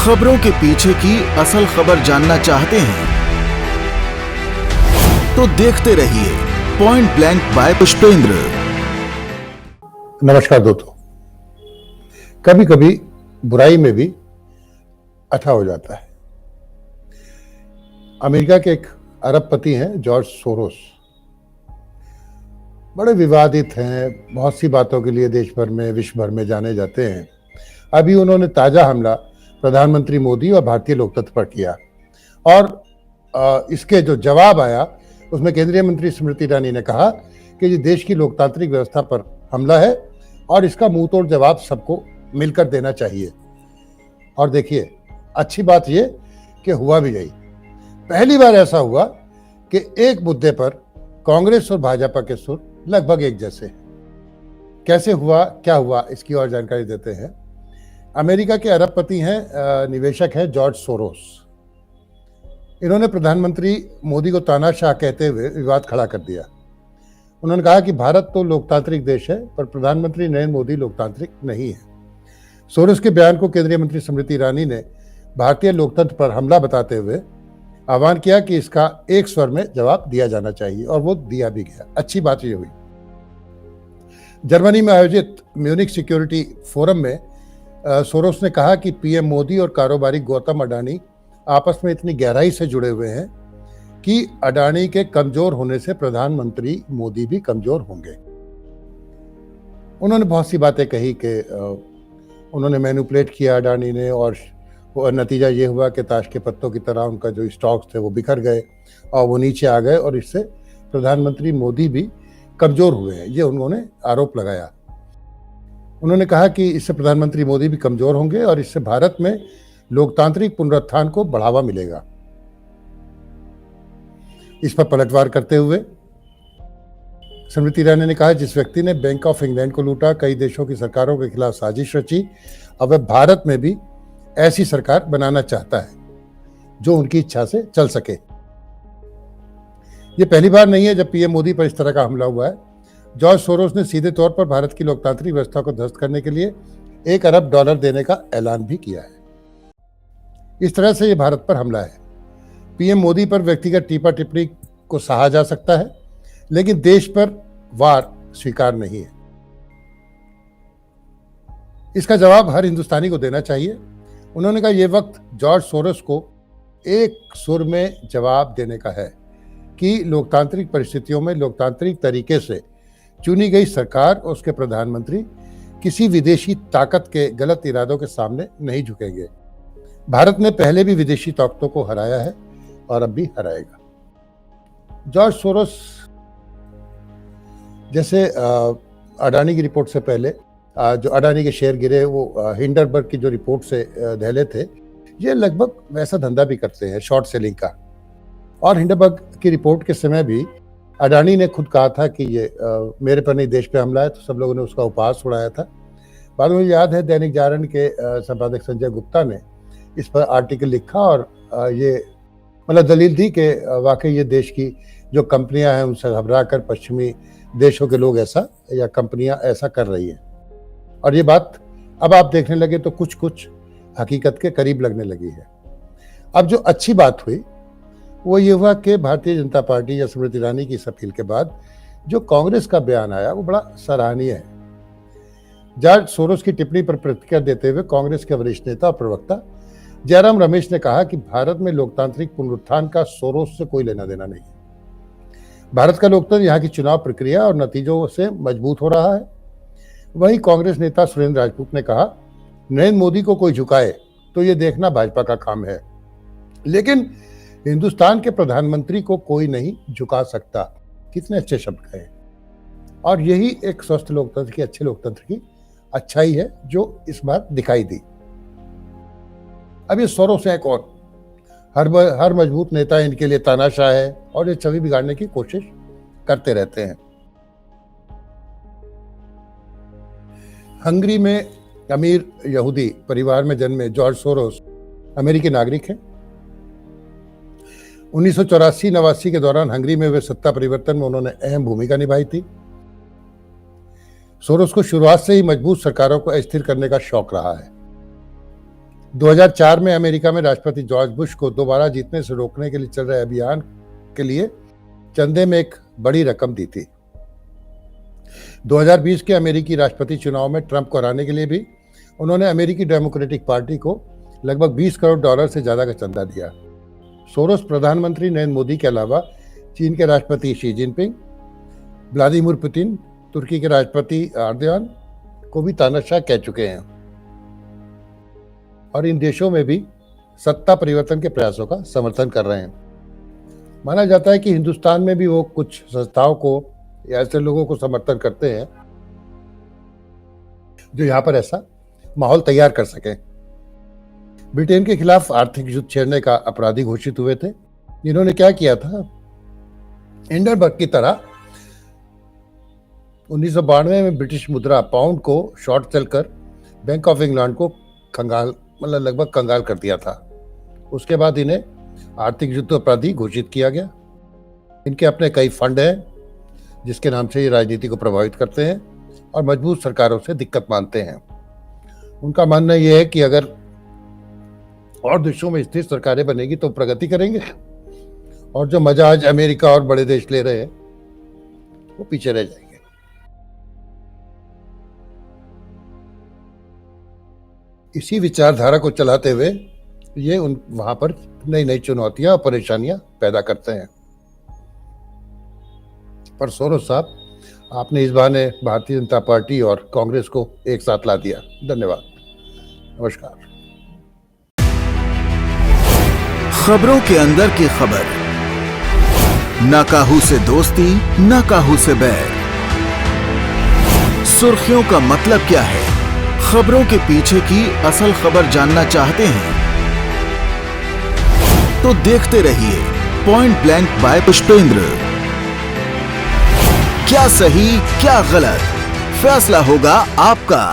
खबरों के पीछे की असल खबर जानना चाहते हैं तो देखते रहिए पॉइंट ब्लैंक बाय पुष्पेंद्र। नमस्कार दोस्तों, कभी कभी बुराई में भी अच्छा हो जाता है। अमेरिका के एक अरबपति हैं जॉर्ज सोरोस, बड़े विवादित हैं, बहुत सी बातों के लिए देश भर में विश्व भर में जाने जाते हैं। अभी उन्होंने ताजा हमला प्रधानमंत्री मोदी और भारतीय लोकतंत्र पर किया और इसके जो जवाब आया उसमें केंद्रीय मंत्री स्मृति ईरानी ने कहा कि ये देश की लोकतांत्रिक व्यवस्था पर हमला है और इसका मुंह तोड़ जवाब सबको मिलकर देना चाहिए। और देखिए, अच्छी बात ये कि हुआ भी यही। पहली बार ऐसा हुआ कि एक मुद्दे पर कांग्रेस और भाजपा के सुर लगभग एक जैसे हैं। कैसे हुआ, क्या हुआ, इसकी और जानकारी देते हैं। अमेरिका के अरबपति हैं, निवेशक हैं जॉर्ज सोरोस। इन्होंने प्रधानमंत्री मोदी को तानाशाह कहते हुए विवाद खड़ा कर दिया। उन्होंने कहा कि भारत तो लोकतांत्रिक देश है पर प्रधानमंत्री नरेंद्र मोदी लोकतांत्रिक नहीं है। सोरोस के बयान को केंद्रीय मंत्री स्मृति ईरानी ने भारतीय लोकतंत्र पर हमला बताते हुए आह्वान किया कि इसका एक स्वर में जवाब दिया जाना चाहिए, और वो दिया भी गया। अच्छी बात ये हुई। जर्मनी में आयोजित म्यूनिक सिक्योरिटी फोरम में सोरोस ने कहा कि पीएम मोदी और कारोबारी गौतम अडानी आपस में इतनी गहराई से जुड़े हुए हैं कि अडानी के कमजोर होने से प्रधानमंत्री मोदी भी कमजोर होंगे। उन्होंने बहुत सी बातें कही कि उन्होंने मैनिपुलेट किया अडानी ने, और नतीजा ये हुआ कि ताश के पत्तों की तरह उनका जो स्टॉक्स थे वो बिखर गए और वो नीचे आ गए, और इससे प्रधानमंत्री मोदी भी कमजोर हुए हैं। ये उन्होंने आरोप लगाया। उन्होंने कहा कि इससे प्रधानमंत्री मोदी भी कमजोर होंगे और इससे भारत में लोकतांत्रिक पुनरुत्थान को बढ़ावा मिलेगा। इस पर पलटवार करते हुए स्मृति ईरानी ने कहा, जिस व्यक्ति ने बैंक ऑफ इंग्लैंड को लूटा, कई देशों की सरकारों के खिलाफ साजिश रची, अब वह भारत में भी ऐसी सरकार बनाना चाहता है जो उनकी इच्छा से चल सके। यह पहली बार नहीं है जब पीएम मोदी पर इस तरह का हमला हुआ है। जॉर्ज सोरोस ने सीधे तौर पर भारत की लोकतांत्रिक व्यवस्था को ध्वस्त करने के लिए $1 अरब देने का ऐलान भी किया है। इस तरह से यह भारत पर हमला है। पीएम मोदी पर व्यक्तिगत टीपा टिप्पणी को सहा जा सकता है, लेकिन देश पर वार स्वीकार नहीं है। इसका जवाब हर हिंदुस्तानी को देना चाहिए। उन्होंने कहा, यह वक्त जॉर्ज सोरोस को एक सुर में जवाब देने का है कि लोकतांत्रिक परिस्थितियों में लोकतांत्रिक तरीके से चुनी गई सरकार और उसके प्रधानमंत्री किसी विदेशी ताकत के गलत इरादों के सामने नहीं झुकेंगे। भारत ने पहले भी विदेशी ताकतों को हराया है और अब भी हराएगा। जॉर्ज सोरोस जैसे अडानी की रिपोर्ट से पहले जो अडानी के शेयर गिरे वो हिंडरबर्ग की जो रिपोर्ट से दहले थे, ये लगभग वैसा धंधा भी करते हैं, शॉर्ट सेलिंग का। और हिंडरबर्ग की रिपोर्ट के समय भी अडानी ने खुद कहा था कि ये मेरे पर नहीं देश पे हमला है, तो सब लोगों ने उसका उपहास उड़ाया था। बाद में याद है दैनिक जागरण के संपादक संजय गुप्ता ने इस पर आर्टिकल लिखा और ये मतलब दलील दी कि वाकई ये देश की जो कंपनियां हैं उनसे घबरा कर पश्चिमी देशों के लोग ऐसा या कंपनियां ऐसा कर रही हैं। और ये बात अब आप देखने लगे तो कुछ कुछ हकीकत के करीब लगने लगी है। अब जो अच्छी बात हुई वो ये हुआ कि भारतीय जनता पार्टी या स्मृति ईरानी की इस अपील के बाद जो कांग्रेस का बयान आया वो बड़ा सराहनीय है। जॉर्ज सोरोस की टिप्पणी पर प्रतिक्रिया देते हुए कांग्रेस के वरिष्ठ नेता और प्रवक्ता जयराम रमेश ने कहा कि भारत में लोकतांत्रिक पुनरुत्थान का सोरोस से कोई लेना देना नहीं है। भारत का लोकतंत्र यहाँ की चुनाव प्रक्रिया और नतीजों से मजबूत हो रहा है। वहीं कांग्रेस नेता सुरेंद्र राजपूत ने कहा, नरेंद्र मोदी को कोई झुकाए तो ये देखना भाजपा का काम है, लेकिन हिंदुस्तान के प्रधानमंत्री को कोई नहीं झुका सकता। कितने अच्छे शब्द कहे। और यही एक स्वस्थ लोकतंत्र की, अच्छे लोकतंत्र की अच्छाई है जो इस बार दिखाई दी। अब ये सोरोस हैं कौन? हर मजबूत नेता इनके लिए तानाशाह है और ये छवि बिगाड़ने की कोशिश करते रहते हैं। हंगरी में अमीर यहूदी परिवार में जन्मे जॉर्ज सोरोस अमेरिकी नागरिक हैं। 1984-89 के दौरान हंगरी में हुए सत्ता परिवर्तन में उन्होंने अहम भूमिका निभाई थी। सोरोस को शुरुआत से ही मजबूत सरकारों को अस्थिर करने का शौक रहा है। 2004 में अमेरिका में राष्ट्रपति जॉर्ज बुश को दोबारा जीतने से रोकने के लिए चल रहे अभियान के लिए चंदे में एक बड़ी रकम दी थी। 2020 के अमेरिकी राष्ट्रपति चुनाव में ट्रंप को हराने के लिए भी उन्होंने अमेरिकी डेमोक्रेटिक पार्टी को लगभग $20 करोड़ से ज्यादा का चंदा दिया। सोरोस प्रधानमंत्री नरेंद्र मोदी के अलावा चीन के राष्ट्रपति शी जिनपिंग, व्लादिमीर पुतिन, तुर्की के राष्ट्रपति एर्दोगान को भी तानाशाह कह चुके हैं और इन देशों में भी सत्ता परिवर्तन के प्रयासों का समर्थन कर रहे हैं। माना जाता है कि हिंदुस्तान में भी वो कुछ संस्थाओं को या ऐसे लोगों को समर्थन करते हैं जो यहाँ पर ऐसा माहौल तैयार कर सके। ब्रिटेन के खिलाफ आर्थिक युद्ध छेड़ने का अपराधी घोषित हुए थे। इन्होंने क्या किया था, हिंडरबर्ग की तरह 1992 में ब्रिटिश मुद्रा पाउंड को शॉर्ट सेल कर बैंक ऑफ इंग्लैंड को लगभग कंगाल कर दिया था। उसके बाद इन्हें आर्थिक युद्ध अपराधी घोषित किया गया। इनके अपने कई फंड हैं जिसके नाम से ये राजनीति को प्रभावित करते हैं और मजबूत सरकारों से दिक्कत मानते हैं। उनका मानना यह है कि अगर और देशों में स्थिर सरकारें बनेगी तो प्रगति करेंगे और जो मजा आज अमेरिका और बड़े देश ले रहे हैं वो पीछे रह जाएंगे। इसी विचारधारा को चलाते हुए ये वहां पर नई नई चुनौतियां और परेशानियां पैदा करते हैं। पर सोरोस साहब, आपने इस बहाने भारतीय जनता पार्टी और कांग्रेस को एक साथ ला दिया। धन्यवाद, नमस्कार। खबरों के अंदर की खबर, ना काहू से दोस्ती, ना काहू से बैर। सुर्खियों का मतलब क्या है, खबरों के पीछे की असल खबर जानना चाहते हैं तो देखते रहिए पॉइंट ब्लैंक बाय पुष्पेंद्र। क्या सही क्या गलत, फैसला होगा आपका।